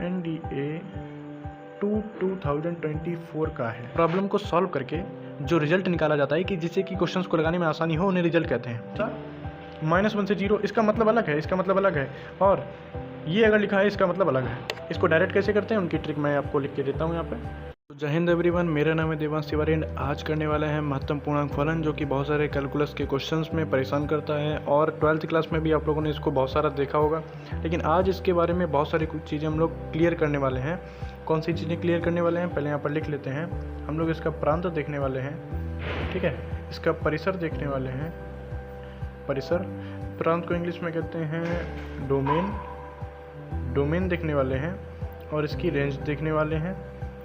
NDA 2024 का है। Problem को सॉल्व करके जो रिजल्ट निकाला जाता है कि जिससे कि क्वेश्चंस को लगाने में आसानी हो, उन्हें रिजल्ट कहते हैं। -1 से 0 इसका मतलब अलग है, इसका मतलब अलग है, और ये अगर लिखा है इसका मतलब अलग है। इसको डायरेक्ट कैसे करते हैं उनकी ट्रिक मैं आपको लिख के देता हूँ यहाँ पे। जय हिंद एवरीवन, मेरा नाम है देवांश तिवारी। आज करने वाले हैं महत्तम पूर्णांक फलन, जो कि बहुत सारे कैलकुलस के क्वेश्चंस में परेशान करता है, और 12th क्लास में भी आप लोगों ने इसको बहुत सारा देखा होगा। लेकिन आज इसके बारे में बहुत सारी कुछ चीज़ें हम लोग क्लियर करने वाले हैं। कौन सी चीज़ें क्लियर करने वाले हैं पहले यहाँ पर लिख लेते हैं। हम लोग इसका प्रांत देखने वाले हैं, ठीक है। इसका परिसर देखने वाले हैं। परिसर, प्रांत को इंग्लिश में कहते हैं डोमेन। डोमेन देखने वाले हैं, और इसकी रेंज देखने वाले हैं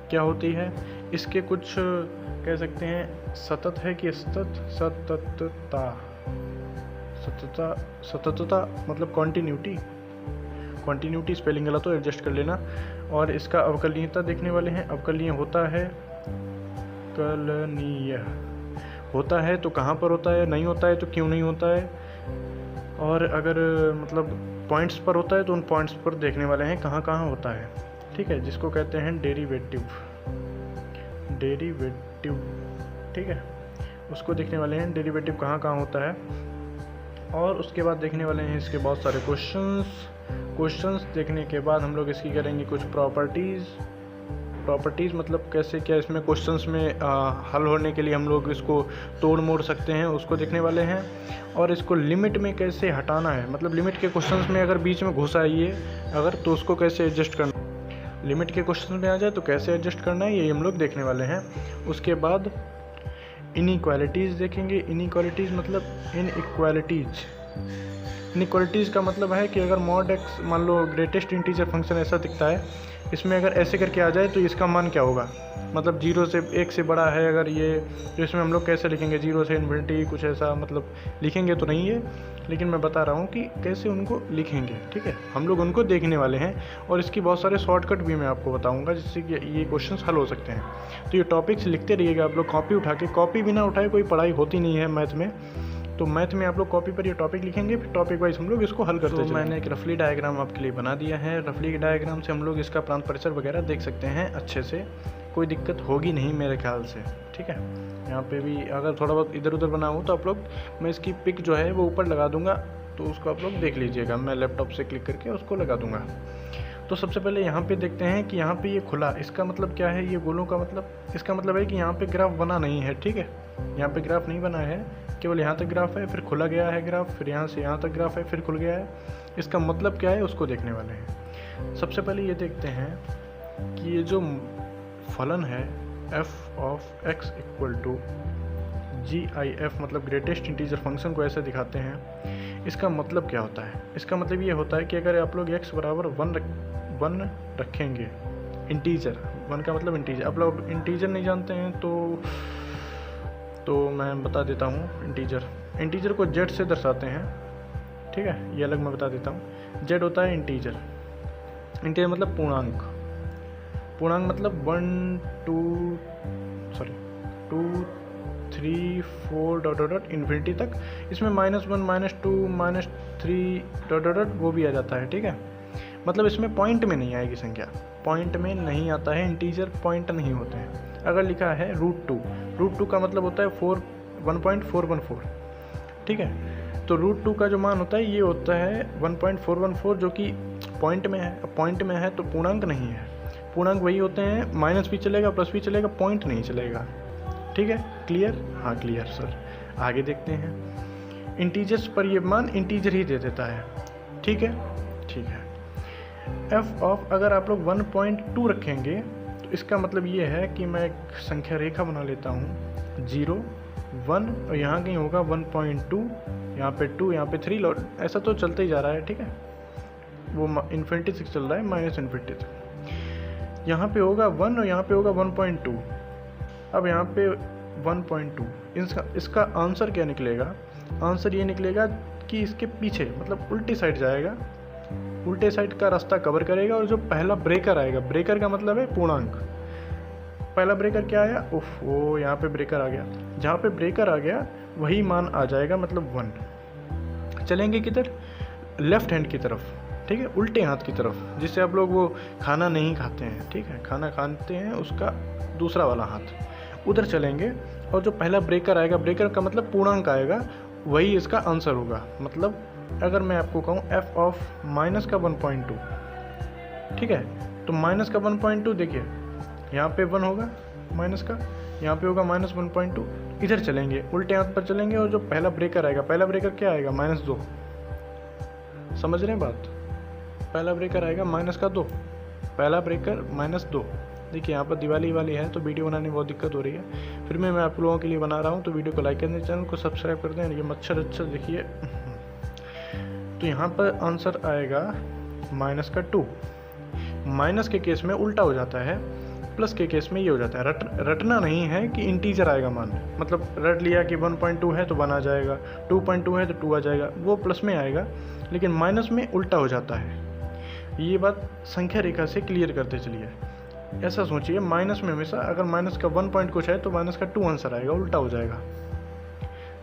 क्या होती है। इसके कुछ कह सकते हैं सतत है कि सतत, सततता, सततता, सततता मतलब कॉन्टिन्यूटी। कॉन्टिन्यूटी स्पेलिंग गलत तो एडजस्ट कर लेना। और इसका अवकलनीयता देखने वाले हैं। अवकलनीय होता है, कलनीय होता है तो कहाँ पर होता है, नहीं होता है तो क्यों नहीं होता है, और अगर मतलब पॉइंट्स पर होता है तो उन पॉइंट्स पर देखने वाले हैं कहाँ कहाँ होता है, ठीक है, जिसको कहते हैं डेरिवेटिव। डेरिवेटिव, ठीक है, उसको देखने वाले हैं डेरिवेटिव कहाँ कहाँ होता है। और उसके बाद देखने वाले हैं इसके बहुत सारे क्वेश्चंस देखने के बाद हम लोग इसकी करेंगे कुछ प्रॉपर्टीज़ मतलब कैसे क्या इसमें क्वेश्चंस में हल होने के लिए हम लोग इसको तोड़ मोड़ सकते हैं, उसको देखने वाले हैं। और इसको लिमिट में कैसे हटाना है, मतलब लिमिट के क्वेश्चंस में अगर बीच में घुस आइए अगर, तो उसको कैसे एडजस्ट करना, लिमिट के क्वेश्चन में आ जाए तो कैसे एडजस्ट करना है, ये हम लोग देखने वाले हैं। उसके बाद इनइक्वालिटीज़ देखेंगे। इनइक्वालिटीज़ मतलब इनइक्वालिटीज़ का मतलब है कि अगर मॉड एक्स मान लो ग्रेटेस्ट इंटीजर फंक्शन ऐसा दिखता है, इसमें अगर ऐसे करके आ जाए तो इसका मान क्या होगा, मतलब 0 से 1 से बड़ा है अगर ये, तो इसमें हम लोग कैसे लिखेंगे, 0 से इन्फिनिटी कुछ ऐसा मतलब लिखेंगे तो नहीं है, लेकिन मैं बता रहा हूँ कि कैसे उनको लिखेंगे, ठीक है। हम लोग उनको देखने वाले हैं, और इसकी बहुत सारे शॉर्टकट भी मैं आपको बताऊँगा जिससे कि ये क्वेश्चन हल हो सकते हैं। तो ये टॉपिक्स लिखते रहिएगा आप लोग कॉपी उठा के। कॉपी बिना उठाए कोई पढ़ाई होती नहीं है मैथ में, तो मैथ में आप लोग कॉपी पर ये टॉपिक लिखेंगे, फिर टॉपिक वाइज हम लोग इसको हल करते हैं। तो मैंने एक रफली डायग्राम आपके लिए बना दिया है। रफली डायग्राम से हम लोग इसका प्रांत परिसर वगैरह देख सकते हैं अच्छे से, कोई दिक्कत होगी नहीं मेरे ख्याल से, ठीक है। यहाँ पे भी अगर थोड़ा बहुत इधर उधर बना हो तो आप लोग, मैं इसकी पिक जो है वो ऊपर लगा दूंगा, तो उसको आप लोग देख लीजिएगा। मैं लैपटॉप से क्लिक करके उसको लगा दूंगा। तो सबसे पहले यहाँ पे देखते हैं कि यहाँ पे ये खुला, इसका मतलब क्या है, ये गोलों का मतलब, इसका मतलब है कि यहाँ पे ग्राफ बना नहीं है, ठीक है। यहाँ पे ग्राफ नहीं बना है, केवल यहाँ तक ग्राफ है, फिर खुला गया है ग्राफ, फिर यहाँ से यहाँ तक ग्राफ है, फिर खुल गया है। इसका मतलब क्या है उसको देखने वाले हैं। सबसे पहले ये देखते हैं कि ये जो फलन है f of x equal to GIF, मतलब ग्रेटेस्ट इंटीजर फंक्शन को ऐसे दिखाते हैं, इसका मतलब क्या होता है। इसका मतलब ये होता है कि अगर आप लोग x बराबर 1 रखेंगे, इंटीजर 1 का मतलब इंटीजर, आप लोग इंटीजर नहीं जानते हैं तो मैं बता देता हूँ। इंटीजर को z से दर्शाते हैं, ठीक है, ये अलग मैं बता देता हूँ। z होता है इंटीजर मतलब पूर्णांक। पूर्णांक मतलब 2 3 4 इन्फिनिटी तक। इसमें -1 -2 -3 वो भी आ जाता है, ठीक है। मतलब इसमें पॉइंट में नहीं आएगी संख्या, पॉइंट में नहीं आता है, इंटीजर पॉइंट नहीं होते हैं। अगर लिखा है √2 का मतलब होता है 1.414, ठीक है। तो √2 का जो मान होता है ये होता है 1.414, जो कि पॉइंट में है। अब पॉइंट में है तो पूर्णांक नहीं है। पूर्णांक वही होते हैं, माइनस भी चलेगा प्लस भी चलेगा, पॉइंट नहीं चलेगा, ठीक है। क्लियर? हाँ क्लियर सर। आगे देखते हैं। इंटीजर्स पर ये मान इंटीजर ही दे देता है, ठीक है, ठीक है। f ऑफ अगर आप लोग 1.2 रखेंगे तो इसका मतलब ये है कि मैं एक संख्या रेखा बना लेता हूँ, 0 1 और यहाँ कहीं होगा 1.2, यहाँ पे 2, यहाँ पे 3, ऐसा तो चलते ही जा रहा है, ठीक है। वो इन्फिनिटी तक चल रहा है, माइनस इन्फिनिटी तक। यहाँ पे होगा 1 और यहाँ पे होगा 1.2। अब यहाँ पे 1.2, इसका आंसर क्या निकलेगा। आंसर ये निकलेगा कि इसके पीछे मतलब उल्टी साइड जाएगा, उल्टे साइड का रास्ता कवर करेगा, और जो पहला ब्रेकर आएगा, ब्रेकर का मतलब है पूर्णांक। पहला ब्रेकर क्या आया, वो यहाँ पे ब्रेकर आ गया, जहाँ पे ब्रेकर आ गया वही मान आ जाएगा, मतलब 1। चलेंगे किधर, लेफ्ट हैंड की तरफ, ठीक है, उल्टे हाथ की तरफ, जिससे आप लोग वो खाना नहीं खाते हैं, ठीक है, खाना खाते हैं उसका दूसरा वाला हाथ उधर चलेंगे, और जो पहला ब्रेकर आएगा, ब्रेकर का मतलब पूर्णांक आएगा, वही इसका आंसर होगा। मतलब अगर मैं आपको कहूँ एफ ऑफ माइनस का 1.2, ठीक है, तो माइनस का 1.2 देखिए यहाँ पे 1 होगा माइनस का, यहाँ पे होगा -1.2, इधर चलेंगे, उल्टे हाथ पर चलेंगे, और जो पहला ब्रेकर आएगा, पहला ब्रेकर क्या आएगा -2, समझ रहे हैं बात, पहला ब्रेकर आएगा माइनस का 2, पहला ब्रेकर -2। देखिए यहाँ पर दिवाली वाली है तो वीडियो बनाने में बहुत दिक्कत हो रही है, फिर मैं आप लोगों के लिए बना रहा हूँ, तो वीडियो को लाइक कर दें, चैनल को सब्सक्राइब कर दें। ये मच्छर अच्छा देखिए, तो यहाँ पर आंसर आएगा -2। माइनस के केस में उल्टा हो जाता है, प्लस के केस में ये हो जाता है। रटना नहीं है कि इंटीजर आएगा मान, मतलब रट लिया कि 1.2 है तो 1 आ जाएगा, 2.2 है तो 2 आ जाएगा, वो प्लस में आएगा, लेकिन माइनस में उल्टा हो जाता है। ये बात संख्या रेखा से क्लियर करते चलिए। ऐसा सोचिए, माइनस में हमेशा अगर माइनस का 1 पॉइंट कुछ है तो माइनस का 2 आंसर आएगा, उल्टा हो जाएगा।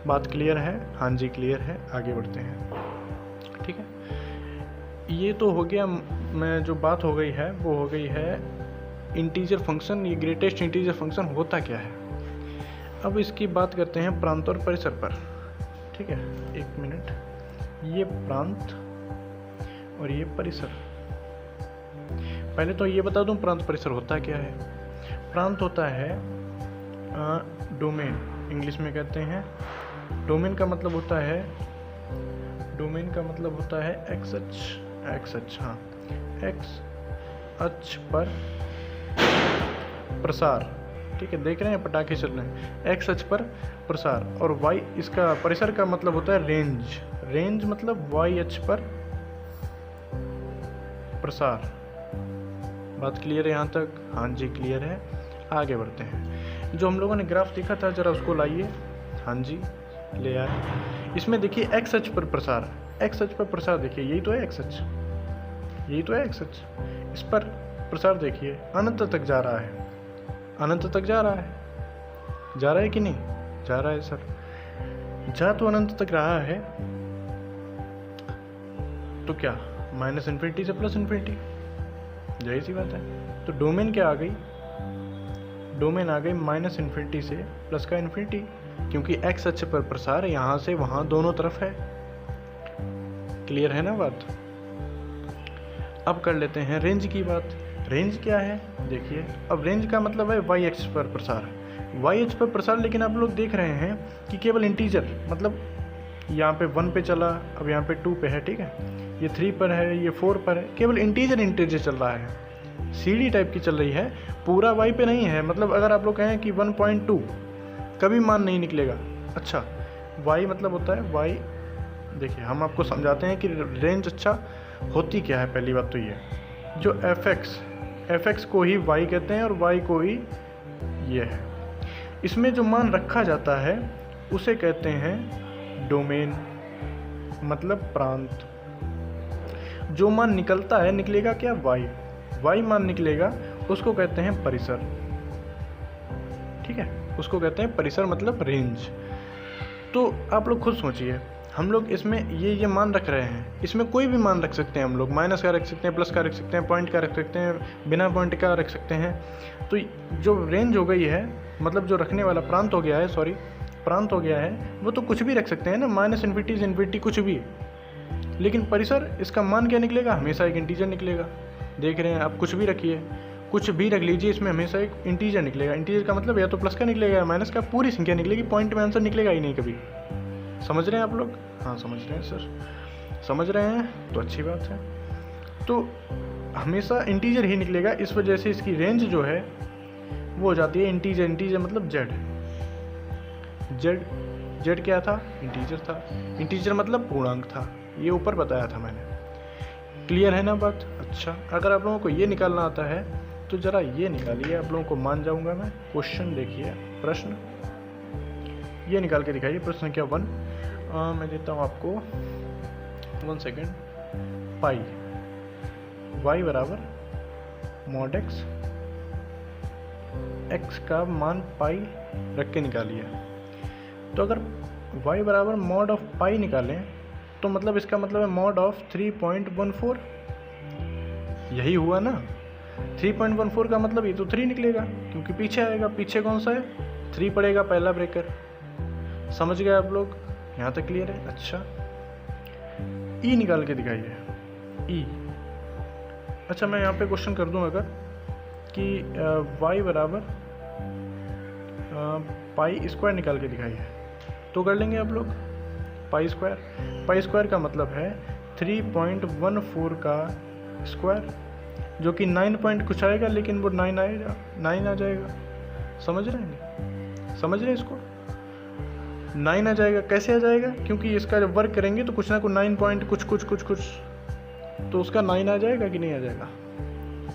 बात क्लियर है? हाँ जी क्लियर है, आगे बढ़ते हैं। ठीक है, ये तो हो गया, मैं जो बात हो गई है वो हो गई है इंटीजर फंक्शन। ये ग्रेटेस्ट इंटीजर फंक्शन होता क्या है। अब इसकी बात करते हैं प्रांत और परिसर पर। ठीक है, एक मिनट, ये प्रांत और ये परिसर। पहले तो ये बता दूं प्रांत परिसर होता क्या है। प्रांत होता है डोमेन, इंग्लिश में कहते हैं। डोमेन का मतलब होता है, डोमेन का मतलब होता है एक्स अक्ष, हाँ, एक्स अक्ष पर प्रसार। ठीक है, देख रहे हैं पटाखे चल रहे हैं, एक्स अक्ष पर प्रसार। और वाई, इसका परिसर का मतलब होता है रेंज। रेंज मतलब वाई अक्ष पर प्रसार। बात क्लियर है यहाँ तक? हाँ जी क्लियर है, आगे बढ़ते हैं। जो हम लोगों ने ग्राफ देखा था जरा उसको लाइए। हाँ जी ले आए। इसमें देखिए एक्स अक्ष पर प्रसार, एक्स अक्ष पर प्रसार देखिए, यही तो है एक्स अक्ष, यही तो है एक्स अक्ष। इस पर प्रसार देखिए अनंत तक जा रहा है, अनंत तक जा रहा है, जा रहा है कि नहीं जा रहा है सर? जा तो अनंत तक रहा है, तो क्या माइनस इन्फिनिटी से प्लस इन्फिनिटी, यही सी बात है। तो डोमेन क्या आ गई? डोमेन आ गई माइनस इन्फिनिटी से प्लस का इन्फिनिटी, क्योंकि एक्स अक्ष पर प्रसार यहाँ से वहाँ दोनों तरफ है। क्लियर है ना बात? अब कर लेते हैं रेंज की बात। रेंज क्या है देखिए, अब रेंज का मतलब है वाई एक्स पर प्रसार, वाई एक्स पर प्रसार। लेकिन आप लोग देख रहे हैं कि केवल इंटीजर, मतलब यहाँ पे 1 पे चला, अब यहाँ पे 2 पे है, ठीक है, ये 3 पर है, ये 4 पर है, केवल इंटीजर चल रहा है, सीढ़ी टाइप की चल रही है, पूरा वाई पे नहीं है। मतलब अगर आप लोग कहें कि 1.2 कभी मान नहीं निकलेगा। अच्छा, वाई मतलब होता है वाई, देखिए हम आपको समझाते हैं कि रेंज अच्छा होती क्या है। पहली बात तो ये, जो एफ एक्स को ही वाई कहते हैं और वाई को ही ये है। इसमें जो मान रखा जाता है उसे कहते हैं डोमेन, मतलब प्रांत। जो मान निकलता है, निकलेगा क्या? वाई मान निकलेगा, उसको कहते हैं परिसर। ठीक है, उसको कहते हैं परिसर, मतलब रेंज। तो आप लोग खुद सोचिए, हम लोग इसमें ये मान रख रहे हैं, इसमें कोई भी मान रख सकते हैं हम लोग, माइनस का रख सकते हैं, प्लस का रख सकते हैं, पॉइंट का रख सकते हैं, बिना पॉइंट का रख सकते हैं। तो जो रेंज हो गई है, मतलब जो रखने वाला प्रांत हो गया है, सॉरी प्रांत हो गया है, वो तो कुछ भी रख सकते हैं ना, माइनस इन्फिनिटी से इन्फिनिटी कुछ भी। लेकिन परिसर, इसका मान क्या निकलेगा? हमेशा एक इंटीजर निकलेगा। देख रहे हैं आप, कुछ भी रखिए, कुछ भी रख लीजिए, इसमें हमेशा एक इंटीजर निकलेगा। इंटीजर का मतलब या तो प्लस का निकलेगा या माइनस का, पूरी संख्या निकलेगी, पॉइंट में आंसर निकलेगा ही नहीं कभी। समझ रहे हैं आप लोग? हाँ समझ रहे हैं सर, समझ रहे हैं तो अच्छी बात है। तो हमेशा इंटीजर ही निकलेगा, इस वजह से इसकी रेंज जो है वो हो जाती है इंटीजर। इंटीजर मतलब जेड, जेड क्या था? इंटीजर था। इंटीजर मतलब पूर्णांक था, ये ऊपर बताया था मैंने। क्लियर है ना बात? अच्छा, अगर आप लोगों को ये निकालना आता है तो ज़रा ये निकालिए, आप लोगों को मान जाऊंगा मैं। क्वेश्चन देखिए, प्रश्न ये निकाल के दिखाइए। प्रश्न संख्या 1 मैं देता हूँ आपको 1 सेकेंड। पाई वाई बराबर मॉड एक्स, एक्स का मान पाई रख के निकालिए। तो अगर y बराबर मॉड ऑफ पाई निकालें तो मतलब इसका मतलब है मॉड ऑफ 3.14, यही हुआ ना। 3.14 का मतलब ये तो 3 निकलेगा क्योंकि पीछे आएगा, पीछे कौन सा है 3 पड़ेगा पहला ब्रेकर। समझ गए आप लोग, यहाँ तक क्लियर है। अच्छा ई निकाल के दिखाइए, ई। अच्छा मैं यहाँ पे क्वेश्चन कर दूँ अगर कि y बराबर पाई स्क्वायर निकाल के दिखाइए, तो कर लेंगे आप लोग। पाई स्क्वायर का मतलब है 3.14 का स्क्वायर, जो कि 9 पॉइंट कुछ आएगा, लेकिन वो 9 आएगा, 9 आ जाएगा। समझ रहे हैं, समझ रहे हैं इसको, 9 आ जाएगा। कैसे आ जाएगा, क्योंकि इसका जब वर्क करेंगे तो कुछ ना कुछ 9 पॉइंट कुछ कुछ कुछ कुछ, तो उसका 9 आ जाएगा कि नहीं आ जाएगा।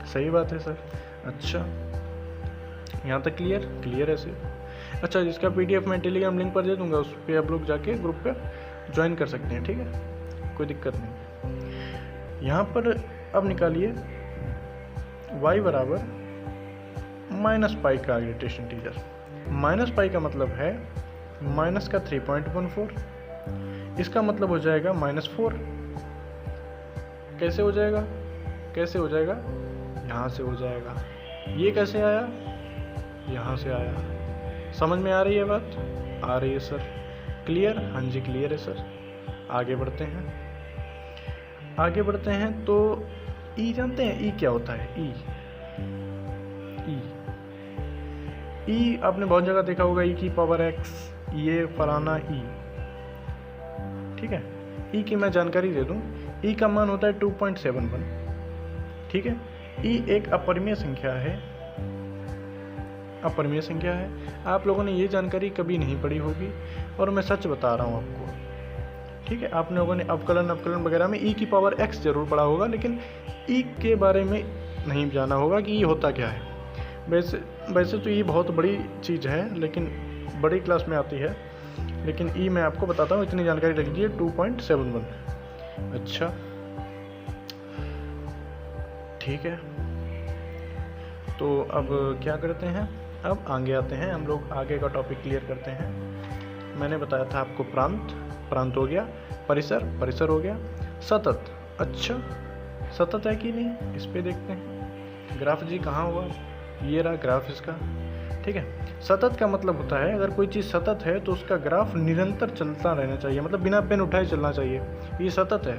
सही बात है सर। अच्छा यहाँ तक क्लियर है सर। अच्छा जिसका PDF मैं टेलीग्राम लिंक पर दे दूंगा, उस पर आप लोग जाके ग्रुप पे ज्वाइन कर सकते हैं, ठीक है, कोई दिक्कत नहीं। यहाँ पर अब निकालिए y बराबर माइनस पाई का ग्रेटेस्ट इंटीजर। माइनस पाई का मतलब है माइनस का 3.14, इसका मतलब हो जाएगा -4। कैसे हो जाएगा, यहाँ से हो जाएगा। ये कैसे आया, यहाँ से आया। समझ में आ रही है बात, आ रही है सर, क्लियर। हाँ जी क्लियर है सर। आगे बढ़ते हैं तो ई जानते हैं, ई क्या होता है। ई आपने बहुत जगह देखा होगा, ई की पावर x, ये फलाना ई, ठीक है। ई की मैं जानकारी दे दूं, ई का मान होता है 2.71, ठीक है। ई एक अपरिमेय संख्या है, आप लोगों ने ये जानकारी कभी नहीं पढ़ी होगी, और मैं सच बता रहा हूँ आपको, ठीक है। आप लोगों ने अवकलन वगैरह में ई की पावर x जरूर पढ़ा होगा, लेकिन ई के बारे में नहीं जाना होगा कि ई होता क्या है। वैसे तो ये बहुत बड़ी चीज़ है, लेकिन बड़ी क्लास में आती है, लेकिन ई मैं आपको बताता हूँ, इतनी जानकारी रख लीजिए, 2.71। अच्छा ठीक है, तो अब क्या करते हैं, अब आगे आते हैं हम लोग, आगे का टॉपिक क्लियर करते हैं। मैंने बताया था आपको प्रांत हो गया, परिसर हो गया, सतत। अच्छा सतत है कि नहीं, इस पे देखते हैं। ग्राफ जी कहाँ हुआ, ये रहा ग्राफ इसका, ठीक है। सतत का मतलब होता है अगर कोई चीज़ सतत है तो उसका ग्राफ निरंतर चलता रहना चाहिए, मतलब बिना पेन उठाए चलना चाहिए। ये सतत है,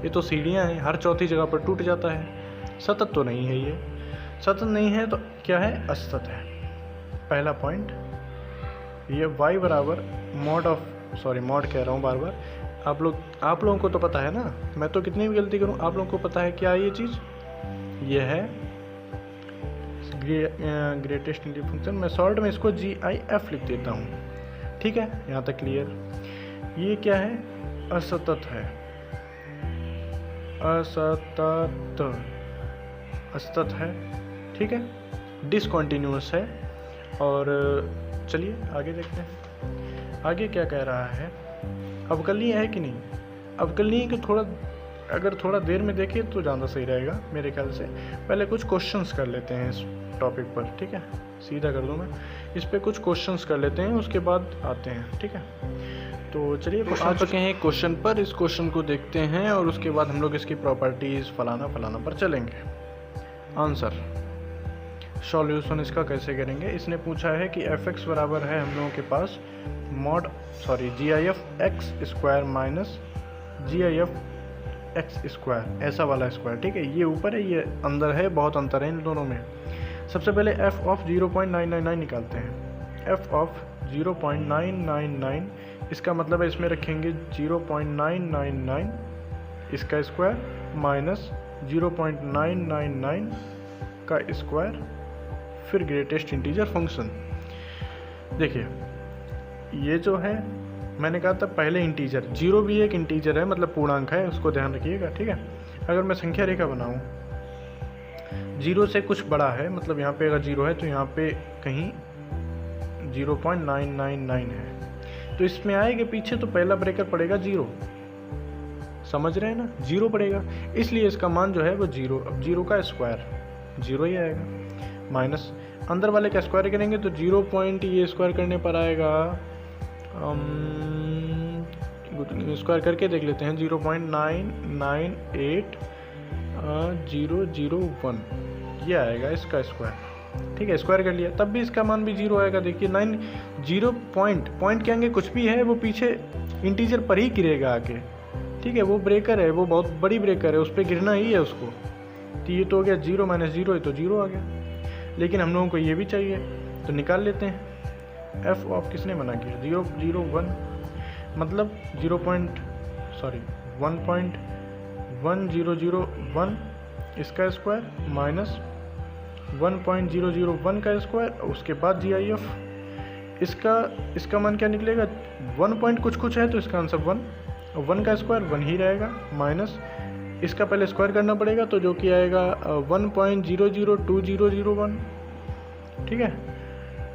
ये तो सीढ़ियाँ हैं, हर चौथी जगह पर टूट जाता है। सतत तो नहीं है, ये सतत नहीं है तो क्या है, असतत है। पहला पॉइंट ये y बराबर मॉड कह रहा हूँ बार बार, आप लोगों को तो पता है ना, मैं तो कितनी भी गलती करूँ आप लोगों को पता है क्या ये चीज़, ये है ग्रेटेस्ट इंटीजर फंक्शन। मैं शॉर्ट में इसको GIF लिख देता हूँ, ठीक है, यहाँ तक क्लियर। ये क्या है, असतत है, असतत है, ठीक है, डिसकंटिन्यूअस है। और चलिए आगे देखते हैं, आगे क्या कह रहा है, अवकलनीय है कि नहीं। अवकलनीय कि थोड़ा देर में देखिए तो ज़्यादा सही रहेगा मेरे ख्याल से। पहले कुछ क्वेश्चंस कर लेते हैं इस टॉपिक पर, ठीक है, सीधा कर दूँ मैं, इस पे कुछ क्वेश्चंस कर लेते हैं, उसके बाद आते हैं, ठीक है। तो चलिए आ चुके हैं क्वेश्चन पर, इस क्वेश्चन को देखते हैं और उसके बाद हम लोग इसकी प्रॉपर्टीज़ फलाना पर चलेंगे। आंसर सॉल्यूशन इसका कैसे करेंगे, इसने पूछा है कि fx बराबर है हम लोगों के पास GIF x square minus GIF x square, ऐसा वाला स्क्वायर, ठीक है। ये ऊपर है, ये अंदर है, बहुत अंतर है इन दोनों में। सबसे पहले f ऑफ 0.999 निकालते हैं। f ऑफ 0.999, इसका मतलब है इसमें रखेंगे 0.999 इसका स्क्वायर माइनस 0.999 का स्क्वायर, फिर ग्रेटेस्ट इंटीजर फंक्शन। देखिए ये जो है मैंने कहा था पहले इंटीजर, जीरो भी एक इंटीजर है, मतलब पूर्णांक है, उसको ध्यान रखिएगा, ठीक है। अगर मैं संख्या रेखा बनाऊं, जीरो से कुछ बड़ा है, मतलब यहाँ पे अगर जीरो है तो यहाँ पे कहीं 0.999 है, तो इसमें आएगा पीछे तो पहला ब्रेकर पड़ेगा जीरो, समझ रहे हैं ना, जीरो पड़ेगा, इसलिए इसका मान जो है वो जीरो। अब जीरो का स्क्वायर जीरो ही आएगा, माइनस अंदर वाले का स्क्वायर करेंगे तो 0 पॉइंट ये स्क्वायर करने पर आएगा स्क्वायर करके देख लेते हैं। 0.998001 ये आएगा इसका स्क्वायर, ठीक है। स्क्वायर कर लिया, तब भी इसका मान भी 0 आएगा। देखिए 0 पॉइंट क्या आएंगे, कुछ भी है वो पीछे इंटीजर पर ही गिरेगा आके, ठीक है। वो ब्रेकर है, वो बहुत बड़ी ब्रेकर है, उस पर गिरना ही है उसको। तो ये तो हो गया 0 - 0 है तो 0 आ गया। लेकिन हम लोगों को ये भी चाहिए तो निकाल लेते हैं। एफ ऑफ किसने मना किया, 0.01 मतलब 1.1001 इसका स्क्वायर माइनस 1.001 का स्क्वायर, उसके बाद GIF इसका मान क्या निकलेगा, 1 पॉइंट कुछ है तो इसका आंसर 1, और 1 का स्क्वायर 1 ही रहेगा, माइनस इसका पहले स्क्वायर करना पड़ेगा तो जो कि आएगा 1.002001, ठीक है।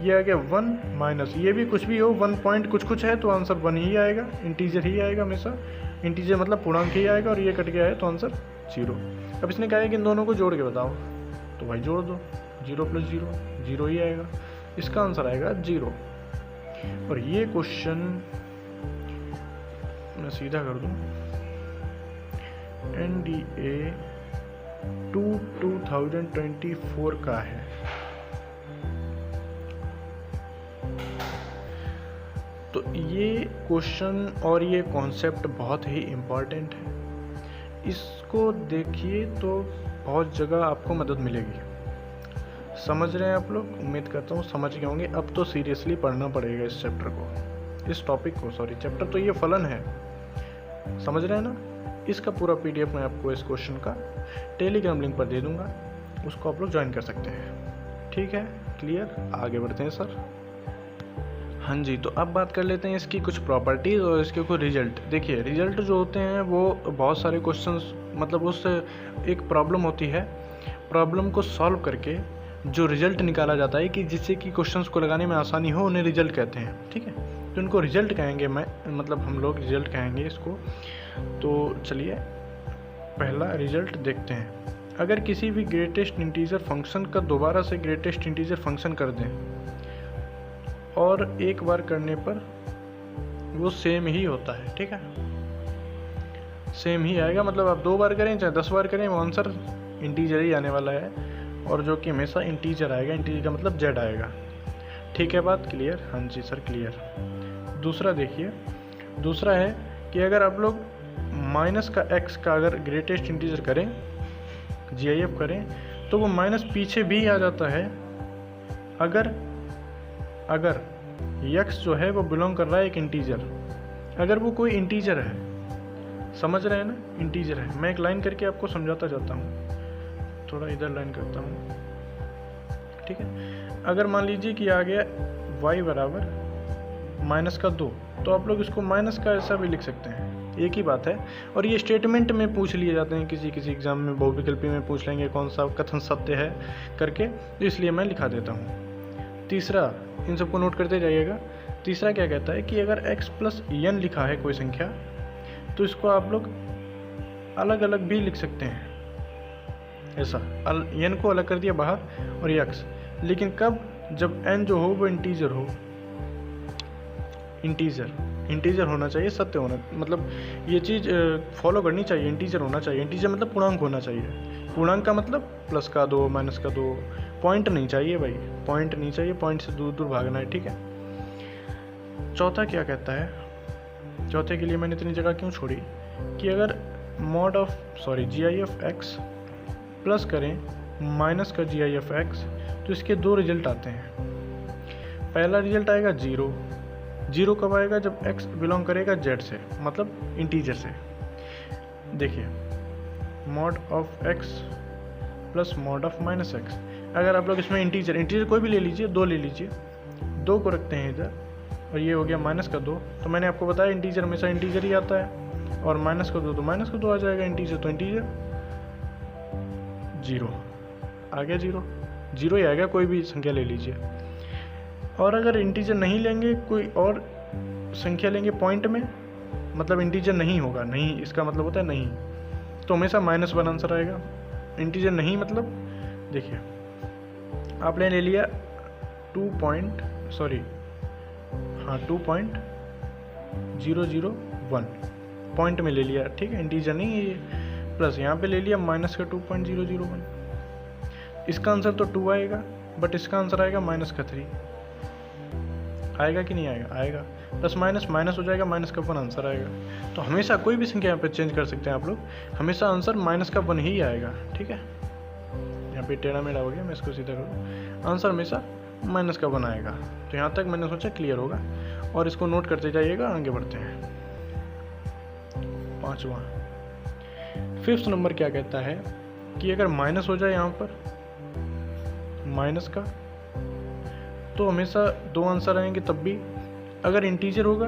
ये आ गया 1 माइनस ये भी कुछ भी हो, 1 पॉइंट कुछ है तो आंसर 1 ही आएगा, इंटीजर ही आएगा हमेशा। इंटीजर मतलब पूर्णांक ही आएगा, और ये कट गया है तो आंसर 0। अब इसने कहा है कि इन दोनों को जोड़ के बताओ, तो भाई जोड़ दो, 0 + 0 0 ही आएगा, इसका आंसर आएगा 0। और ये क्वेश्चन मैं सीधा कर दूं, NDA 2024 का है। तो ये क्वेश्चन और ये कॉन्सेप्ट बहुत ही इम्पॉर्टेंट है, इसको देखिए तो बहुत जगह आपको मदद मिलेगी। समझ रहे हैं आप लोग, उम्मीद करता हूँ समझ गए होंगे। अब तो सीरियसली पढ़ना पड़ेगा इस चैप्टर को, इस टॉपिक को, सॉरी चैप्टर तो ये फलन है, समझ रहे हैं ना। इसका पूरा PDF मैं आपको इस क्वेश्चन का टेलीग्राम लिंक पर दे दूंगा, उसको आप लोग ज्वाइन कर सकते हैं, ठीक है। क्लियर, आगे बढ़ते हैं सर। हाँ जी, तो अब बात कर लेते हैं इसकी कुछ प्रॉपर्टीज़ और इसके कुछ रिजल्ट। देखिए रिजल्ट जो होते हैं वो बहुत सारे क्वेश्चंस, मतलब उससे एक प्रॉब्लम होती है, प्रॉब्लम को सॉल्व करके जो रिजल्ट निकाला जाता है कि जिससे कि क्वेश्चंस को लगाने में आसानी हो, उन्हें रिजल्ट कहते हैं, ठीक है। तो इनको रिजल्ट कहेंगे, मतलब हम लोग रिजल्ट कहेंगे इसको। तो चलिए पहला रिजल्ट देखते हैं। अगर किसी भी ग्रेटेस्ट इंटीजर फंक्शन का दोबारा से ग्रेटेस्ट इंटीजर फंक्शन कर दें और एक बार करने पर वो सेम ही होता है, ठीक है, सेम ही आएगा। मतलब आप 2 बार करें चाहे 10 बार करें, वो आंसर इंटीजर ही आने वाला है, और जो कि हमेशा इंटीजर आएगा। इंटीजर का मतलब Z आएगा, ठीक है। बात क्लियर, हाँ जी सर क्लियर। दूसरा देखिए, दूसरा है कि अगर आप लोग माइनस का x का अगर ग्रेटेस्ट इंटीजर करें, GIF करें, तो वो माइनस पीछे भी आ जाता है अगर x जो है वो बिलोंग कर रहा है एक इंटीजर, अगर वो कोई इंटीजर है, समझ रहे हैं ना, इंटीजर है। मैं एक लाइन करके आपको समझाता जाता हूँ, थोड़ा इधर लाइन करता हूँ, ठीक है। अगर मान लीजिए कि आ गया y बराबर -2, तो आप लोग इसको माइनस का ऐसा भी लिख सकते हैं, एक ही बात है। और ये स्टेटमेंट में पूछ लिए जाते हैं, किसी एग्जाम में बहुविकल्पी में पूछ लेंगे कौन सा कथन सत्य है करके, तो इसलिए मैं लिखा देता हूँ। तीसरा, इन सबको नोट करते जाइएगा। तीसरा क्या कहता है कि अगर x + n लिखा है कोई संख्या, तो इसको आप लोग अलग अलग भी लिख सकते हैं, ऐसा n को अलग कर दिया बाहर और x, लेकिन कब, जब n जो हो वो इंटीजर हो, इंटीजर होना चाहिए, सत्य होना, मतलब ये चीज़ फॉलो करनी चाहिए, इंटीजर होना चाहिए। इंटीजर मतलब पूर्णांक होना चाहिए, पूर्णांक का मतलब +2 -2, पॉइंट नहीं चाहिए भाई, पॉइंट नहीं चाहिए, पॉइंट से दूर दूर भागना है, ठीक है। चौथा क्या कहता है, चौथे के लिए मैंने इतनी जगह क्यों छोड़ी कि अगर GIF x प्लस करें माइनस का GIF x, तो इसके 2 रिजल्ट आते हैं। पहला रिजल्ट आएगा 0 कब आएगा, जब x बिलोंग करेगा z से, मतलब इंटीजर से। देखिए (x + (-x), अगर आप लोग इसमें इंटीजर कोई भी ले लीजिए, 2 ले लीजिए, 2 को रखते हैं इधर, और ये हो गया -2। तो मैंने आपको बताया इंटीजर हमेशा इंटीजर ही आता है, और -2 तो -2 आ जाएगा, इंटीजर तो इंटीजर। 0 आ गया, 0 ही आएगा, कोई भी संख्या ले लीजिए। और अगर इंटीजर नहीं लेंगे, कोई और संख्या लेंगे पॉइंट में, मतलब इंटीजर नहीं होगा, नहीं इसका मतलब होता है नहीं, तो हमेशा -1 आंसर आएगा। इंटीजर नहीं मतलब, देखिए आपने ले लिया 2.001, 1 पॉइंट में ले लिया, ठीक है, इंटीजर नहीं है ये, प्लस यहाँ पे ले लिया माइनस का 2.001। इसका आंसर तो 2 आएगा, बट इसका आंसर आएगा माइनस का 3। आएगा कि नहीं आएगा? आएगा। प्लस माइनस माइनस हो जाएगा, माइनस का 1 आंसर आएगा। तो हमेशा कोई भी संख्या यहाँ पे चेंज कर सकते हैं आप लोग, हमेशा आंसर माइनस का 1 ही आएगा, ठीक है। यहाँ पे टेढ़ा मेढ़ा हो गया, मैं इसको सीधा करूँ, आंसर हमेशा माइनस का 1 आएगा। तो यहाँ तक मैंने सोचा क्लियर होगा, और इसको नोट करते जाइएगा, आगे बढ़ते हैं। 5वां 5th नंबर क्या कहता है कि अगर माइनस हो जाए यहाँ पर माइनस का, तो हमेशा 2 आंसर आएंगे। तब भी अगर इंटीजर होगा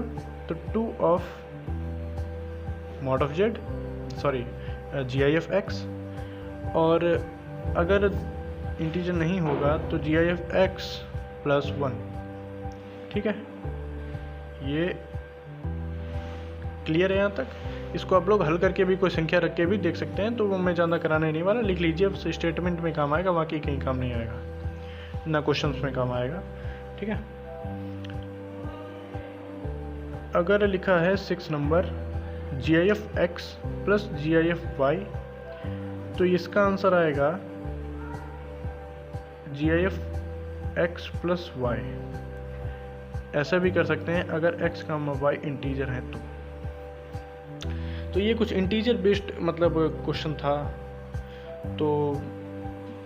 तो 2 of mod of Z, sorry GIF x, और अगर इंटीजर नहीं होगा तो GIF x प्लस 1, ठीक है। ये क्लियर है यहाँ तक? इसको आप लोग हल करके भी कोई संख्या रख के भी देख सकते हैं, तो वो मैं ज़्यादा कराने नहीं वाला, लिख लीजिए, अब स्टेटमेंट में काम आएगा, बाकी कहीं काम नहीं आएगा, ना क्वेश्चंस में काम आएगा, ठीक है। अगर लिखा है 6 number GIF x plus GIF y, तो इसका आंसर आएगा GIF x प्लस y। ऐसा भी कर सकते हैं अगर x का y इंटीजर है तो ये कुछ इंटीजर बेस्ड मतलब क्वेश्चन था, तो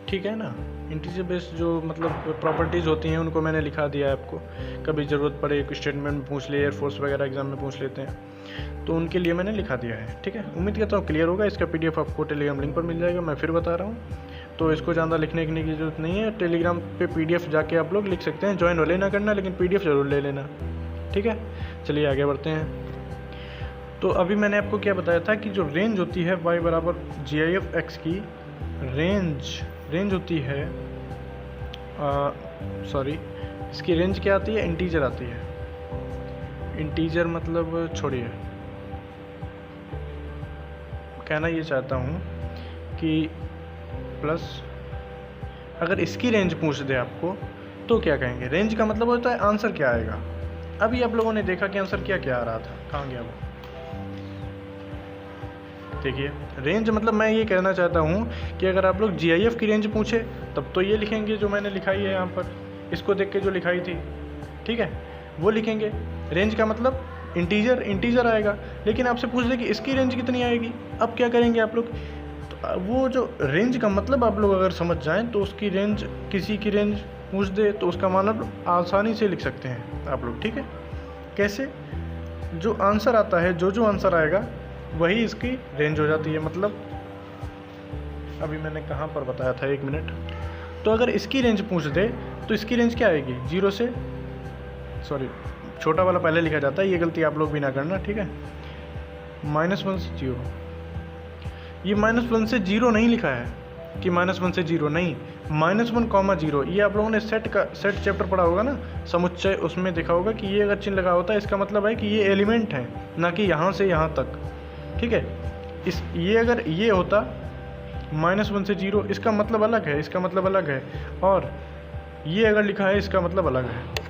ठीक है ना। इंटीजर बेस्ड जो मतलब प्रॉपर्टीज़ होती हैं उनको मैंने लिखा दिया है आपको, कभी ज़रूरत पड़े एक स्टेटमेंट में पूछ ले, एयरफोर्स वगैरह एग्जाम में पूछ लेते हैं, तो उनके लिए मैंने लिखा दिया है, ठीक है। उम्मीद करता हूँ क्लियर होगा। इसका PDF आपको टेलीग्राम लिंक पर मिल जाएगा, मैं फिर बता रहा हूँ, तो इसको ज़्यादा लिखने की ज़रूरत नहीं है। टेलीग्राम पे PDF जाके आप लोग लिख सकते हैं, ज्वाइन वाले ना करना, लेकिन PDF ज़रूर ले लेना, ठीक है। चलिए आगे बढ़ते हैं। तो अभी मैंने आपको क्या बताया था कि जो रेंज होती है y बराबर GIF x की, रेंज होती है, सॉरी इसकी रेंज क्या आती है? इंटीजर आती है। इंटीजर मतलब छोड़िए, कहना ये चाहता हूँ कि प्लस अगर इसकी रेंज पूछ दे आपको तो क्या कहेंगे? रेंज का मतलब होता है आंसर क्या आएगा। अभी आप लोगों ने देखा कि आंसर क्या क्या आ रहा था, कहाँ गया वो? देखिए रेंज मतलब मैं ये कहना चाहता हूँ कि अगर आप लोग GIF की रेंज पूछे तब तो ये लिखेंगे जो मैंने लिखाई है यहाँ पर, इसको देख के जो लिखाई थी, ठीक है, वो लिखेंगे। रेंज का मतलब इंटीजर आएगा। लेकिन आपसे पूछ दे कि इसकी रेंज कितनी आएगी, अब क्या करेंगे आप लोग? तो वो जो रेंज का मतलब आप लोग अगर समझ जाएं तो उसकी रेंज, किसी की रेंज पूछ दे तो उसका मतलब आसानी से लिख सकते हैं आप लोग, ठीक है। कैसे? जो आंसर आता है, जो आंसर आएगा वही इसकी रेंज हो जाती है। मतलब अभी मैंने कहाँ पर बताया था, 1 मिनट। तो अगर इसकी रेंज पूछ दे तो इसकी रेंज क्या आएगी? 0 से, सॉरी छोटा वाला पहले लिखा जाता है, ये गलती आप लोग भी ना करना, ठीक है। -1 से 0, ये -1 से 0 नहीं लिखा है कि -1 से 0 नहीं, -1, 0। ये आप लोगों ने सेट चैप्टर पढ़ा होगा ना, समुच्चय, उसमें देखा होगा कि ये अगर चिन्ह लगा होता है इसका मतलब है कि ये एलिमेंट है, ना कि यहाँ से यहाँ तक, ठीक है। ये अगर ये होता -1 से 0, इसका मतलब अलग है, इसका मतलब अलग है, और ये अगर लिखा है इसका मतलब अलग है।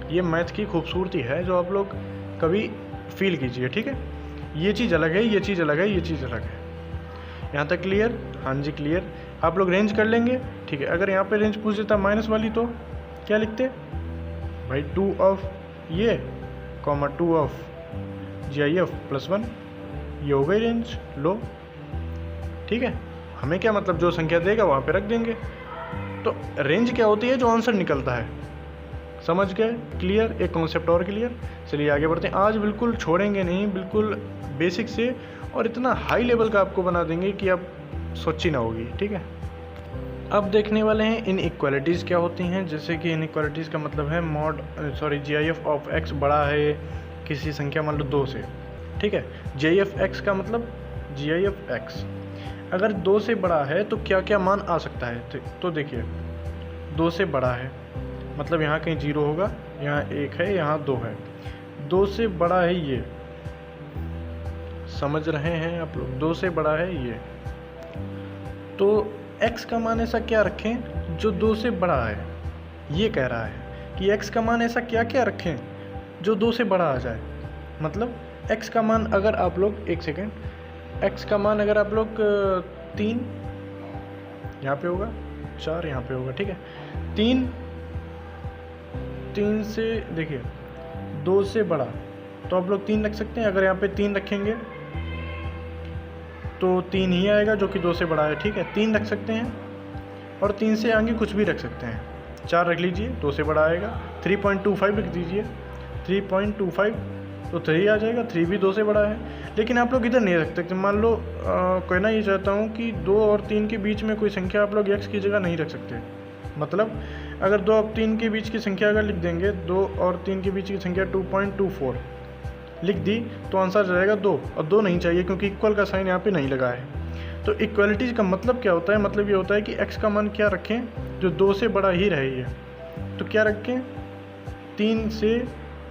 ये मैथ की खूबसूरती है जो आप लोग कभी फील कीजिए, ठीक है। ये चीज़ अलग है, ये चीज़ अलग है, ये चीज़ अलग है। यहाँ तक क्लियर? हाँ जी क्लियर। आप लोग रेंज कर लेंगे, ठीक है। अगर यहाँ पे रेंज पूछ देता माइनस वाली तो क्या लिखते भाई? 2 ऑफ ये, 2 ऑफ GIF प्लस 1, ये हो गई रेंज, लो, ठीक है। हमें क्या मतलब, जो संख्या देगा वहाँ पे रख देंगे। तो रेंज क्या होती है? जो आंसर निकलता है। समझ गए? क्लियर? एक कॉन्सेप्ट और क्लियर। चलिए आगे बढ़ते हैं। आज बिल्कुल छोड़ेंगे नहीं, बिल्कुल बेसिक से, और इतना हाई लेवल का आपको बना देंगे कि आप सोची ना होगी, ठीक है। अब देखने वाले हैं इनइक्वालिटीज़ क्या होती हैं। जैसे कि इनइक्वालिटीज़ का मतलब है GIF ऑफ x बड़ा है किसी संख्या मान लो 2 से, ठीक है। GIF x का मतलब GIF x अगर 2 से बड़ा है तो क्या क्या मान आ सकता है? तो देखिए 2 से बड़ा है मतलब यहाँ कहीं 0 होगा, यहाँ 1 है, यहाँ 2 है। 2 से बड़ा है ये, समझ रहे हैं आप लोग? 2 से बड़ा है ये, तो x का मान ऐसा क्या रखें जो 2 से बड़ा है? ये कह रहा है कि x का मान ऐसा क्या क्या रखें जो 2 से बड़ा आ जाए। मतलब एक्स का मान अगर आप लोग, एक सेकेंड, एक्स का मान अगर आप लोग 3 यहाँ पे होगा, 4 यहाँ पे होगा, ठीक है। 3 से देखिए 2 से बड़ा, तो आप लोग 3 रख सकते हैं। अगर यहाँ पे 3 रखेंगे तो 3 ही आएगा जो कि 2 से बड़ा है, ठीक है। 3 रख सकते हैं और 3 से आगे कुछ भी रख सकते हैं। 4 रख लीजिए, 2 से बड़ा आएगा। 3.25 रख दीजिए, 3.25 तो 3 आ जाएगा, 3 भी 2 से बड़ा है। लेकिन आप लोग इधर नहीं रख सकते। मान लो कहना ये चाहता हूँ कि 2 और 3 के बीच में कोई संख्या आप लोग x की जगह नहीं रख सकते। मतलब अगर 2 और 3 के बीच की संख्या अगर लिख देंगे, 2 और 3 के बीच की संख्या 2.24 लिख दी तो आंसर जाएगा 2, और 2 नहीं चाहिए क्योंकि इक्वल का साइन यहाँ पे नहीं लगा है। तो इक्वलिटी का मतलब क्या होता है? मतलब ये होता है कि x का मान क्या रखें जो 2 से बड़ा ही रहे ये। तो क्या रखें? 3 से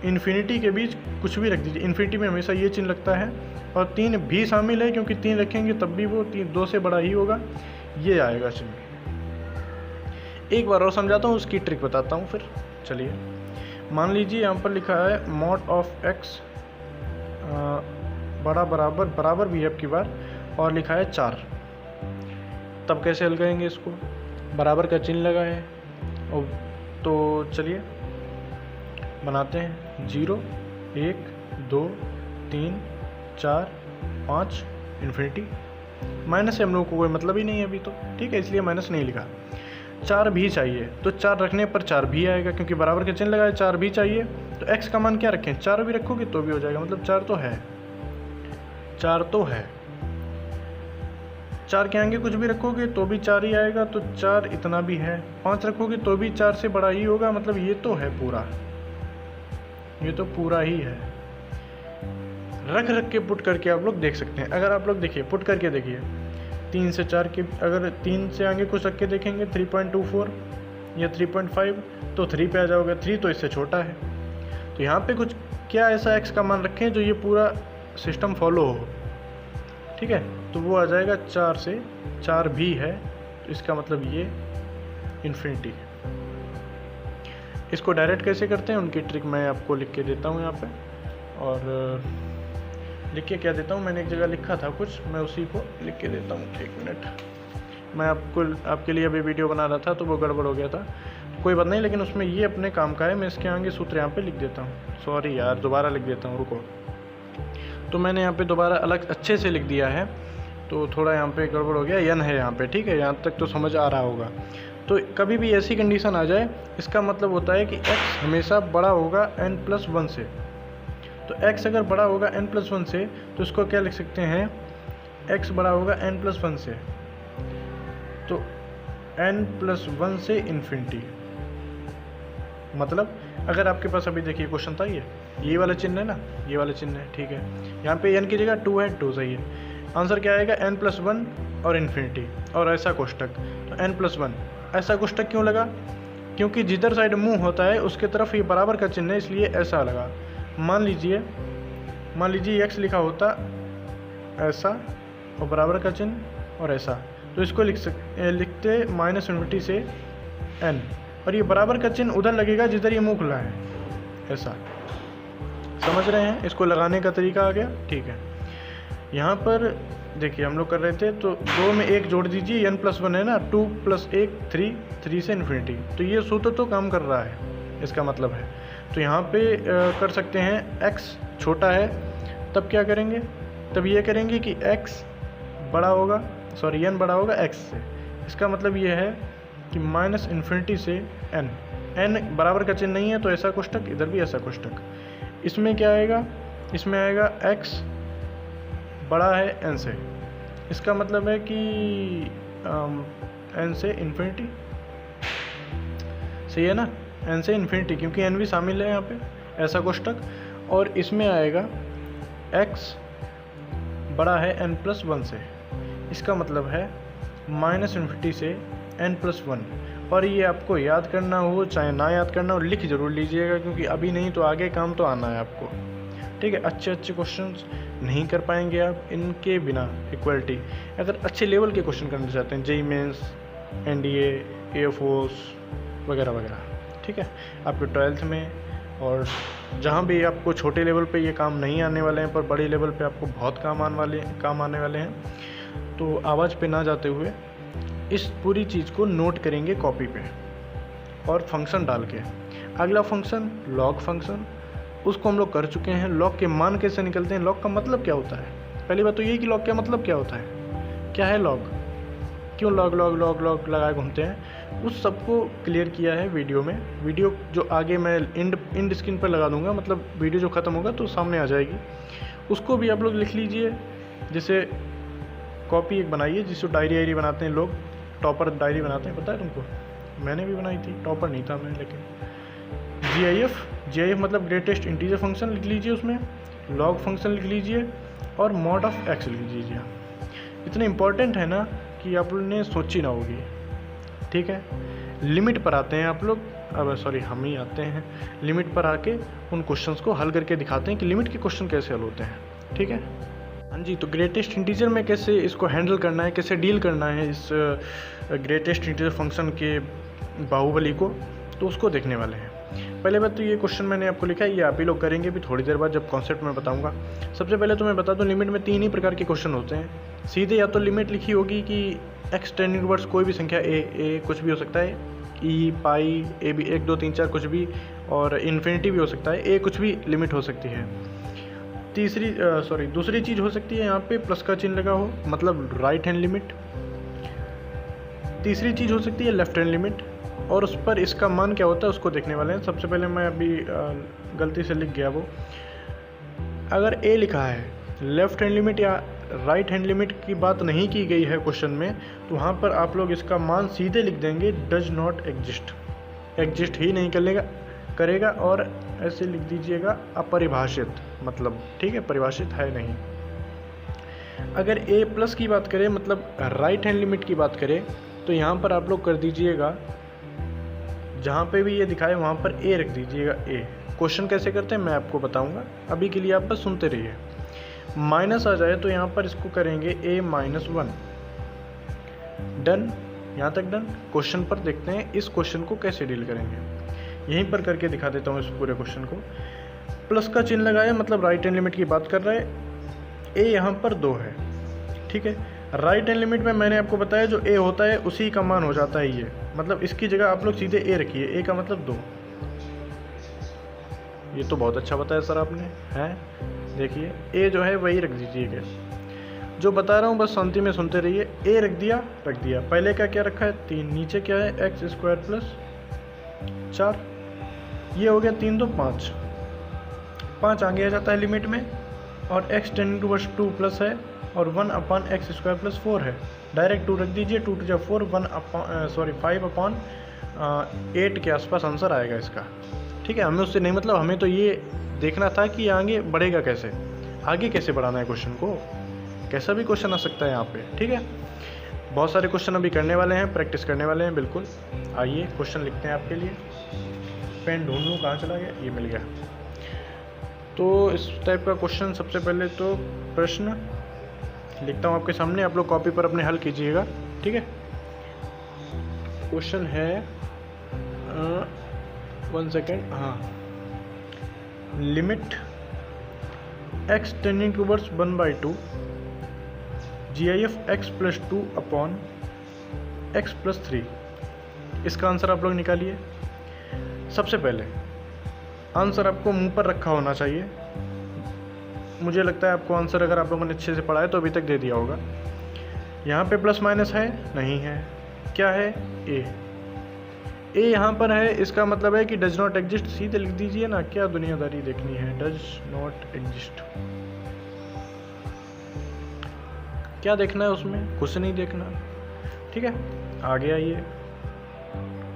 इन्फिनिटी के बीच कुछ भी रख दीजिए। इन्फिनिटी में हमेशा ये चिन्ह लगता है, और 3 भी शामिल है क्योंकि 3 रखेंगे तब भी वो 2 से बड़ा ही होगा, ये आएगा चिन्ह। एक बार और समझाता हूँ, उसकी ट्रिक बताता हूँ फिर। चलिए, मान लीजिए यहाँ पर लिखा है मॉड ऑफ x बड़ा बराबर बराबर भी है अब की बार, और लिखा है 4। तब कैसे हल करेंगे इसको? बराबर का चिन्ह लगा है, और तो चलिए बनाते हैं। 0 1 2 3 4 5 इन्फिनिटी। माइनस से हम लोग को कोई मतलब ही नहीं है अभी तो, ठीक है, इसलिए माइनस नहीं लिखा। 4 भी चाहिए तो 4 रखने पर 4 भी आएगा क्योंकि बराबर का चिन्ह लगा है। 4 भी चाहिए तो x का मान क्या रखें? 4 भी रखोगे तो भी हो जाएगा, मतलब 4 तो है, 4 तो है। 4 के आगे कुछ भी रखोगे तो भी 4 ही आएगा, तो 4 इतना भी है। 5 रखोगे तो भी 4 से बड़ा ही होगा, मतलब ये तो है पूरा, ये तो पूरा ही है। रख रख के पुट करके आप लोग देख सकते हैं। अगर आप लोग देखिए, पुट करके देखिए, 3 से 4 के, अगर 3 से आगे कुछ रख के देखेंगे 3.24 या 3.5 तो 3 पे आ जाओगे। 3 तो इससे छोटा है, तो यहाँ पे कुछ क्या ऐसा x का मान रखें जो ये पूरा सिस्टम फॉलो हो, ठीक है। तो वो आ जाएगा 4 से 4 भी है, तो इसका मतलब ये इन्फिनिटी है। इसको डायरेक्ट कैसे करते हैं उनकी ट्रिक मैं आपको लिख के देता हूँ यहाँ पे, और लिख के क्या देता हूँ, मैंने एक जगह लिखा था कुछ, मैं उसी को लिख के देता हूँ। 1 मिनट, मैं आपके लिए अभी वीडियो बना रहा था तो वो गड़बड़ हो गया था, कोई बात नहीं, लेकिन उसमें ये अपने काम का है। मैं इसके आगे सूत्र यहाँ पे लिख देता हूँ। सॉरी यार, दोबारा लिख देता हूँ, रुको। तो मैंने यहाँ पे दोबारा अलग अच्छे से लिख दिया है, तो थोड़ा यहाँ पे गड़बड़ हो गया। n है यहाँ पे, ठीक है, यहाँ तक तो समझ आ रहा होगा। तो कभी भी ऐसी कंडीशन आ जाए, इसका मतलब होता है कि x हमेशा बड़ा होगा n+1 से। तो x अगर बड़ा होगा n+1 से तो इसको क्या लिख सकते हैं? x बड़ा होगा n+1 से, तो n+1 से इन्फिनिटी। मतलब अगर आपके पास अभी देखिए क्वेश्चन था, ये वाला चिन्ह है ना, ये वाला चिन्ह है, ठीक है। यहाँ पे n की जगह 2 है, 2 सही है। आंसर क्या आएगा? n+1 और इन्फिनिटी और ऐसा कोष्टक। तो n+1 ऐसा कोष्टक क्यों लगा? क्योंकि जिधर साइड मुंह होता है उसके तरफ ये बराबर का चिन्ह है, इसलिए ऐसा लगा। मान लीजिए x लिखा होता ऐसा और बराबर का चिन्ह और ऐसा, तो इसको लिखते -इन्फिनिटी से n, और ये बराबर का चिन्ह उधर लगेगा जिधर ये मुंह खुला है, ऐसा। समझ रहे हैं? इसको लगाने का तरीका आ गया, ठीक है। यहाँ पर देखिए हम लोग कर रहे थे, तो 2 में 1 जोड़ दीजिए, n+1 है ना, 2 + 1 3, 3 से इन्फिनिटी। तो ये सूत्र तो काम कर रहा है, इसका मतलब है। तो यहाँ पे कर सकते हैं, x छोटा है तब क्या करेंगे? तब ये करेंगे कि x बड़ा होगा, सॉरी n बड़ा होगा x से। इसका मतलब ये है कि -इन्फिनिटी से n बराबर का चिन्ह नहीं है तो ऐसा कोष्टक, इधर भी ऐसा कोष्टक। इसमें क्या आएगा? इसमें आएगा x बड़ा है n से। इसका मतलब है कि n से इन्फिनिटी, सही है ना, n से इन्फिनिटी, क्योंकि n भी शामिल है यहाँ पे, ऐसा कोष्टक। और इसमें आएगा x बड़ा है n+1 से। इसका मतलब है -इन्फिनिटी से n+1। और ये आपको याद करना हो चाहे ना याद करना हो, लिख जरूर लीजिएगा, क्योंकि अभी नहीं तो आगे काम तो आना है आपको, ठीक है। अच्छे क्वेश्चंस नहीं कर पाएंगे आप इनके बिना। इक्वलिटी अगर अच्छे लेवल के क्वेश्चन करना चाहते हैं, जेईई मेंस, एनडीए, एयरफोर्स वगैरह वगैरह, ठीक है, आपके 12th में और जहाँ भी आपको छोटे लेवल पे ये काम नहीं आने वाले हैं, पर बड़े लेवल पे आपको बहुत काम आने वाले हैं। तो आवाज़ पे ना जाते हुए इस पूरी चीज़ को नोट करेंगे कॉपी पे और फंक्शन डाल के। अगला फंक्शन लॉग फंक्शन, उसको हम लोग कर चुके हैं। लॉग के मान कैसे निकलते हैं, लॉग का मतलब क्या होता है। पहली बात तो ये कि लॉग का मतलब क्या होता है, क्या है लॉग, क्यों लॉग लॉग लॉग लॉग लगाए घूमते हैं, उस सबको क्लियर किया है वीडियो में। वीडियो जो आगे मैं इंड स्क्रीन पर लगा दूंगा, मतलब वीडियो जो ख़त्म होगा तो सामने आ जाएगी, उसको भी आप लोग लिख लीजिए। जैसे कॉपी एक बनाइए जिसको डायरी बनाते हैं लोग, टॉपर डायरी बनाते हैं, पता है तुमको, मैंने भी बनाई थी, टॉपर नहीं था मैं। लेकिन GIF मतलब ग्रेटेस्ट इंटीजर फंक्शन लिख लीजिए, उसमें लॉग फंक्शन लिख लीजिए और मॉड ऑफ एक्स लिख लीजिए। इतने इम्पोर्टेंट है ना कि आप लोग ने सोची ना होगी। ठीक है, लिमिट पर आते हैं आप लोग, अब सॉरी हम ही आते हैं लिमिट पर आके उन क्वेश्चंस को हल करके दिखाते हैं कि लिमिट के क्वेश्चन कैसे हल होते हैं। ठीक है, हाँ जी। तो ग्रेटेस्ट इंटीजर में कैसे इसको हैंडल करना है, कैसे डील करना है इस ग्रेटेस्ट इंटीजर फंक्शन के बाहुबली को, तो उसको देखने वाले हैं। पहले बात तो ये क्वेश्चन मैंने आपको लिखा है, ये आप ही लोग करेंगे भी थोड़ी देर बाद जब कॉन्सेप्ट में बताऊंगा। सबसे पहले तो मैं बता दूं, लिमिट में 3 ही प्रकार के क्वेश्चन होते हैं। सीधे या तो लिमिट लिखी होगी कि x टेन इनवर्स कोई भी संख्या a कुछ भी हो सकता है, e पाई a भी 1 2 3 4 कुछ भी, और इन्फिनिटी भी हो सकता है, a कुछ भी लिमिट हो सकती है। दूसरी चीज़ हो सकती है यहाँ पे प्लस का चिन्ह लगा हो, मतलब राइट हैंड लिमिट। तीसरी चीज़ हो सकती है लेफ्ट हैंड लिमिट, और उस पर इसका मान क्या होता है उसको देखने वाले हैं। सबसे पहले मैं अभी गलती से लिख गया वो, अगर a लिखा है, लेफ्ट हैंड लिमिट या राइट हैंड लिमिट की बात नहीं की गई है क्वेश्चन में, तो वहाँ पर आप लोग इसका मान सीधे लिख देंगे डज नॉट एग्जिस्ट, एग्जिस्ट ही नहीं करेगा, और ऐसे लिख दीजिएगा अपरिभाषित, मतलब ठीक है, परिभाषित है नहीं। अगर a प्लस की बात करें, मतलब राइट हैंड लिमिट की बात करें, तो यहाँ पर आप लोग कर दीजिएगा, जहाँ पे भी ये दिखाए वहाँ पर a रख दीजिएगा। a क्वेश्चन कैसे करते हैं मैं आपको बताऊंगा, अभी के लिए आप बस सुनते रहिए। माइनस आ जाए तो यहाँ पर इसको करेंगे a-1, डन, यहाँ तक डन। क्वेश्चन पर देखते हैं इस क्वेश्चन को कैसे डील करेंगे, यहीं पर करके दिखा देता हूँ इस पूरे क्वेश्चन को। प्लस का चिन्ह लगाया, मतलब राइट हैंड लिमिट की बात कर रहा है, a यहाँ पर 2 है। ठीक है, राइट हैंड लिमिट में मैंने आपको बताया जो a होता है उसी का मान हो जाता है ये, मतलब इसकी जगह आप लोग सीधे a रखिए, a का मतलब 2। ये तो बहुत अच्छा बताया सर आपने, हैं, देखिए a जो है वही रख दीजिएगा, जो बता रहा हूँ बस शांति में सुनते रहिए। a रख दिया, पहले का क्या रखा है 3, नीचे क्या है x² + 4, ये हो गया 3 2 5, 5 आगे आ जाता है लिमिट में, और x टेन इनवर्स 2 प्लस है, और 1/x² + 4 है, डायरेक्ट 2 रख दीजिए, 2 2 4 5/8 के आसपास आंसर आएगा इसका। ठीक है, हमें उससे नहीं मतलब, हमें तो ये देखना था कि आगे बढ़ेगा कैसे, आगे कैसे बढ़ाना है क्वेश्चन को, कैसा भी क्वेश्चन आ सकता है यहाँ पे। ठीक है, बहुत सारे क्वेश्चन अभी करने वाले हैं, प्रैक्टिस करने वाले हैं बिल्कुल। आइए क्वेश्चन लिखते हैं आपके लिए, पेन ढूंढ लूँ कहाँ चला गया, ये मिल गया। तो इस टाइप का क्वेश्चन, सबसे पहले तो प्रश्न लिखता हूँ आपके सामने, आप लोग कॉपी पर अपने हल कीजिएगा। ठीक है, क्वेश्चन है 1 सेकेंड, हाँ, limit x tending towards 1/2 GIF x + 2 upon x + 3, इसका आंसर आप लोग निकालिए। सबसे पहले आंसर आपको मुंह पर रखा होना चाहिए, मुझे लगता है आपको आंसर अगर आप लोगों ने अच्छे से पढ़ा है तो अभी तक दे दिया होगा। यहाँ पे प्लस माइनस है, नहीं है, क्या है a यहाँ पर है, इसका मतलब है कि डज नॉट एग्जिस्ट, सीधे लिख दीजिए ना, क्या दुनियादारी देखनी है, डज नॉट एग्जिस्ट, क्या देखना है उसमें, कुछ नहीं देखना। ठीक है, आगे आइए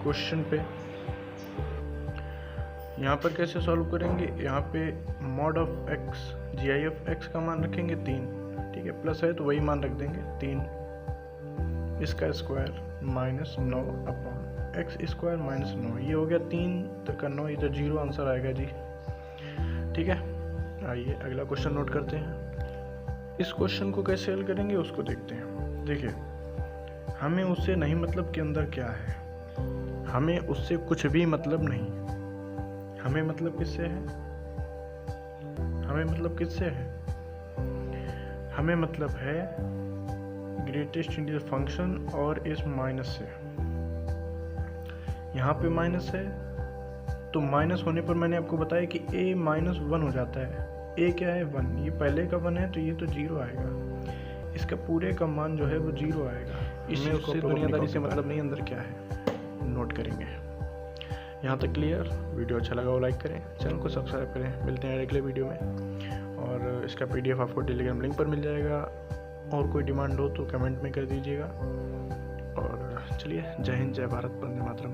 क्वेश्चन पे, यहाँ पर कैसे सॉल्व करेंगे। यहाँ पे mod of x GIF x का मान रखेंगे 3, ठीक है, प्लस है तो वही मान रख देंगे 3, इसका स्क्वायर -9 अपॉन x² -9, ये हो गया 3 तक का 9, इधर 0 आंसर आएगा जी। ठीक है, आइए अगला क्वेश्चन नोट करते हैं। इस क्वेश्चन को कैसे हल करेंगे उसको देखते हैं। देखिए, हमें उससे नहीं मतलब के अंदर क्या है, हमें उससे कुछ भी मतलब नहीं, हमें मतलब किससे है, हमें मतलब किससे है, हमें मतलब है ग्रेटेस्ट इंटीजर फंक्शन और इस माइनस से। यहाँ पे माइनस है तो माइनस होने पर मैंने आपको बताया कि a -1 हो जाता है। a क्या है 1, ये पहले का 1 है तो ये तो 0 आएगा, इसका पूरे का मान जो है वो 0 आएगा। इसमें उससे दुनियादारी से मतलब नहीं, अंदर क्या है नोट करेंगे। यहाँ तक क्लियर। वीडियो अच्छा लगा हो लाइक करें, चैनल को सब्सक्राइब करें। मिलते हैं अगले वीडियो में। और इसका PDF आपको टेलीग्राम लिंक पर मिल जाएगा। और कोई डिमांड हो तो कमेंट में कर दीजिएगा। और चलिए, जय हिंद, जय भारत, वंदे मातरम।